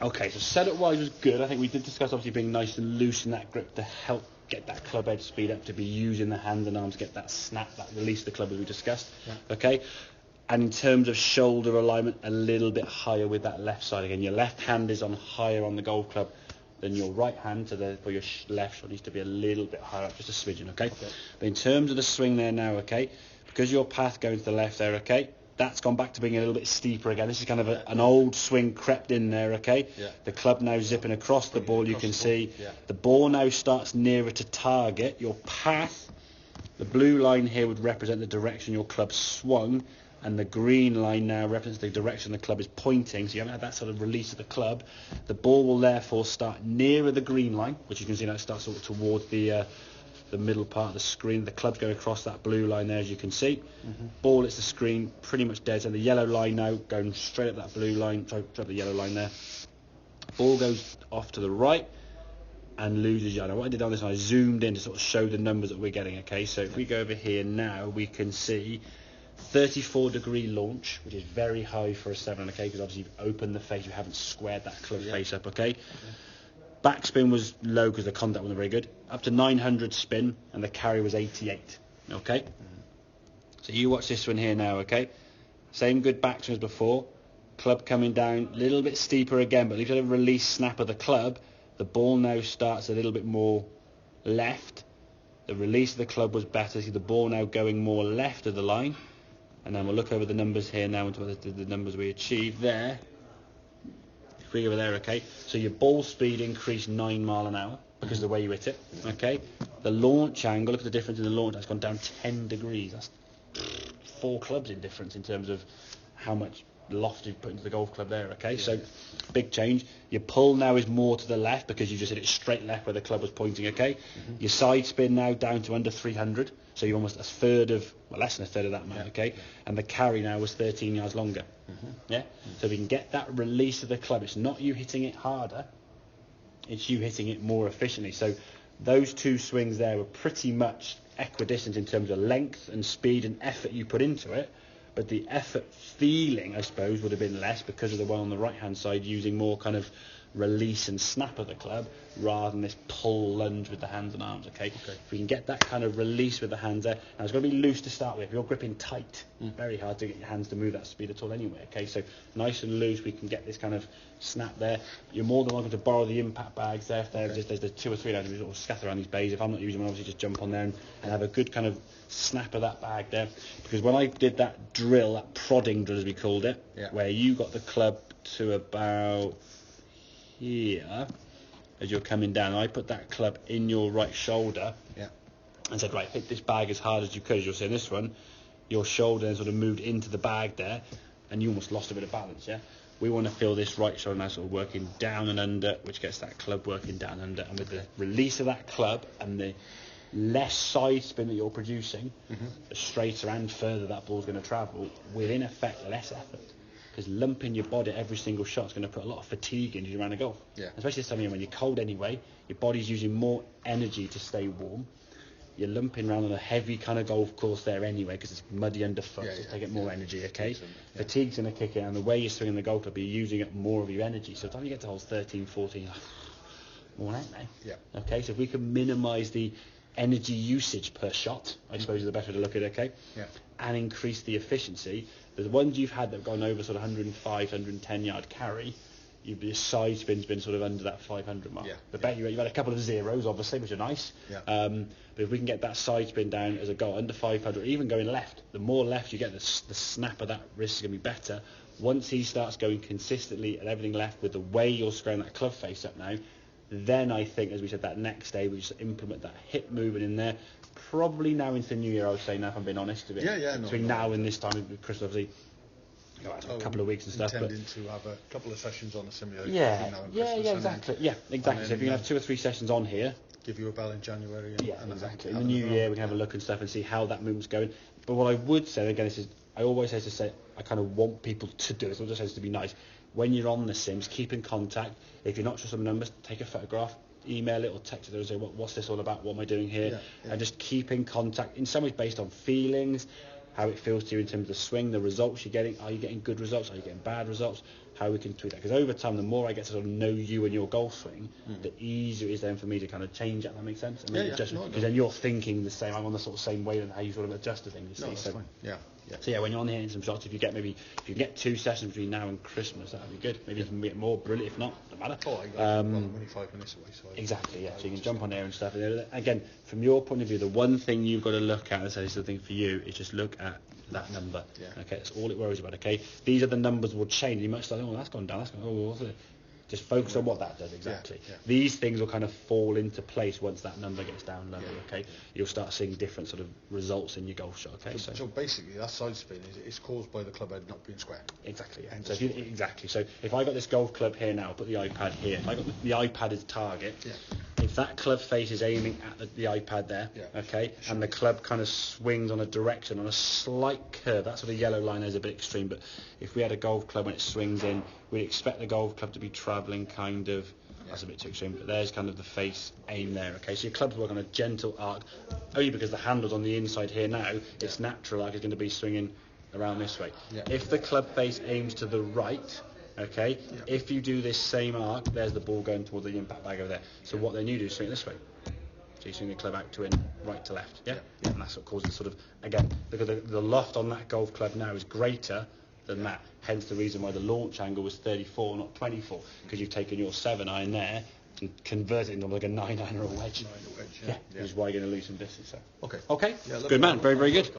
Okay, so setup-wise was good. I think we did discuss obviously being nice and loose in that grip to help get that club head speed up, to be using the hands and arms, get that snap, that release of the club as we discussed. Yeah. Okay, and in terms of shoulder alignment, a little bit higher with that left side again. Your left hand is on higher on the golf club than your right hand, so therefore your left shoulder needs to be a little bit higher up, just a smidgen, okay? But in terms of the swing there now, okay, because your path going to the left there, okay, that's gone back to being a little bit steeper again. This is kind of an old swing crept in there, okay? Yeah. The club now zipping across the ball, you can see. Yeah. The ball now starts nearer to target. Your path, the blue line here would represent the direction your club swung, and the green line now represents the direction the club is pointing, so you haven't had that sort of release of the club. The ball will therefore start nearer the green line, which you can see now it starts sort of towards the middle part of the screen. The club's going across that blue line there, as you can see. Ball hits the screen, pretty much dead, and the yellow line now going straight up that blue line, sorry, up the yellow line there. Ball goes off to the right and loses yellow. What I did on this one, I zoomed in to sort of show the numbers that we're getting, okay? So if we go over here now, we can see 34-degree launch, which is very high for a 7, okay, because obviously you've opened the face, you haven't squared that club face up, okay? Backspin was low because the contact wasn't very good. Up to 900 spin, and the carry was 88, okay? So you watch this one here now, okay? Same good backswing as before. Club coming down, a little bit steeper again, but if you have a release snap of the club, the ball now starts a little bit more left. The release of the club was better. See the ball now going more left of the line. And then we'll look over the numbers here now into the numbers we achieved there. If we go over there, okay, so your ball speed increased 9 miles an hour because of the way you hit it, okay. The launch angle, look at the difference in the launch, that's gone down 10 degrees. That's 4 clubs in difference in terms of how much loft you've put into the golf club there, okay. So big change. Your pull now is more to the left because you just hit it straight left where the club was pointing, okay. Your side spin now down to under 300, so you're almost a third of, well, less than a third of that amount, okay. And the carry now was 13 yards longer. So if we can get that release of the club, it's not you hitting it harder, it's you hitting it more efficiently. So those two swings there were pretty much equidistant in terms of length and speed and effort you put into it, but the effort feeling, I suppose, would have been less because of the one on the right hand side using more kind of release and snap of the club rather than this pull lunge with the hands and arms, okay? If we can get that kind of release with the hands there, now it's going to be loose to start with. If you're gripping tight, very hard to get your hands to move that speed at all anyway, okay? So nice and loose, we can get this kind of snap there. You're more than welcome to borrow the impact bags there. If there's 2 or 3 there, we sort of scatter around these bays. If I'm not using one, obviously just jump on there and have a good kind of snap of that bag there. Because when I did that drill, that prodding drill as we called it, where you got the club to about here as you're coming down, I put that club in your right shoulder and said, right, hit this bag as hard as you could. As you'll see in this one, your shoulder sort of moved into the bag there and you almost lost a bit of balance. We want to feel this right shoulder now sort of working down and under, which gets that club working down and under, and with the release of that club and the less side spin that you're producing, the straighter and further that ball's going to travel with, in effect, less effort. Because lumping your body at every single shot is going to put a lot of fatigue into your round of golf. Especially this time of year when you're cold anyway, your body's using more energy to stay warm. You're lumping around on a heavy kind of golf course there anyway because it's muddy underfoot, so take it more energy, okay? Fatigue's going to kick in, and the way you're swinging the golf club, you're using up more of your energy. So by the time you get to holes 13, 14, worn out now. Okay, so if we can minimise the energy usage per shot, I suppose is the best way to look at it, okay? And increase the efficiency. The ones you've had that have gone over sort of 105, 110 yard carry, your side spin's been sort of under that 500 mark. The bet you've had a couple of zeros, obviously, which are nice. But if we can get that side spin down as a goal under 500, or even going left, the more left you get, the snap of that wrist is going to be better. Once he starts going consistently and everything left with the way you're squaring that club face up now, then I think, as we said, that next day we just implement that hip movement in there. Probably now into the new year, I would say, now if I'm being honest. Between now and this time with Chris, obviously, a couple of weeks and stuff. Intending to have a couple of sessions on the simulator. Exactly. So if you can have 2 or 3 sessions on here, give you a bell in January. And exactly. In the new year, we can have a look and stuff and see how that movement's going. But what I would say, again, this is, I always say, I kind of want people to do this. I just say to be nice. When you're on the sims, keep in contact. If you're not sure some numbers, take a photograph, email it or text it and say, what's this all about? What am I doing here? And just keep in contact. In some ways, based on feelings, how it feels to you in terms of the swing, the results you're getting. Are you getting good results? Are you getting bad results? How we can tweak that. Because over time, the more I get to sort of know you and your golf swing, the easier it is then for me to kind of change that. That makes sense? Because then you're thinking the same. I'm on the sort of same way and how you sort of adjust to things. You see? That's fine. Yeah. So yeah, when you're on hitting some shots, if you can get 2 sessions between now and Christmas, that'd be good. Maybe you can get more, brilliant. If not, doesn't matter. I'm only 5 minutes away, so exactly, yeah. So you can jump on there and stuff. And again, from your point of view, the one thing you've got to look at, this is the thing for you, is just look at that number. Yeah. Okay, that's all it worries about. Okay, these are the numbers will change. You might start, oh, that's gone down. That's gone. Oh, what's it? Just focus on what that does exactly. Yeah. These things will kind of fall into place once that number gets down lower. Okay, you'll start seeing different sort of results in your golf shot. Okay, so basically, that side spin is caused by the club head not being square. Exactly. Yeah. So if I got this golf club here now, put the iPad here. If I got the iPad as target. Yeah. If that club face is aiming at the iPad there, okay, and the club kind of swings on a direction, on a slight curve, that sort of yellow line is a bit extreme, but if we had a golf club when it swings in, we'd expect the golf club to be travelling kind of, that's a bit too extreme, but there's kind of the face aim there, okay, so your clubs work on a gentle arc, only because the handle's on the inside here now, its natural arc is going to be swinging around this way. Yeah. If the club face aims to the right, okay, if you do this same arc, there's the ball going towards the impact bag over there. So what then you do is swing it this way. So you swing the club out to in, right to left, yeah? And that's what causes sort of, again, because the loft on that golf club now is greater than that. Hence the reason why the launch angle was 34, not 24, because you've taken your 7 iron there and converted it into like a 9 iron or a wedge. Yeah. Which is why you're going to lose some distance. So. Okay. Okay, Yeah, good man, very, very good.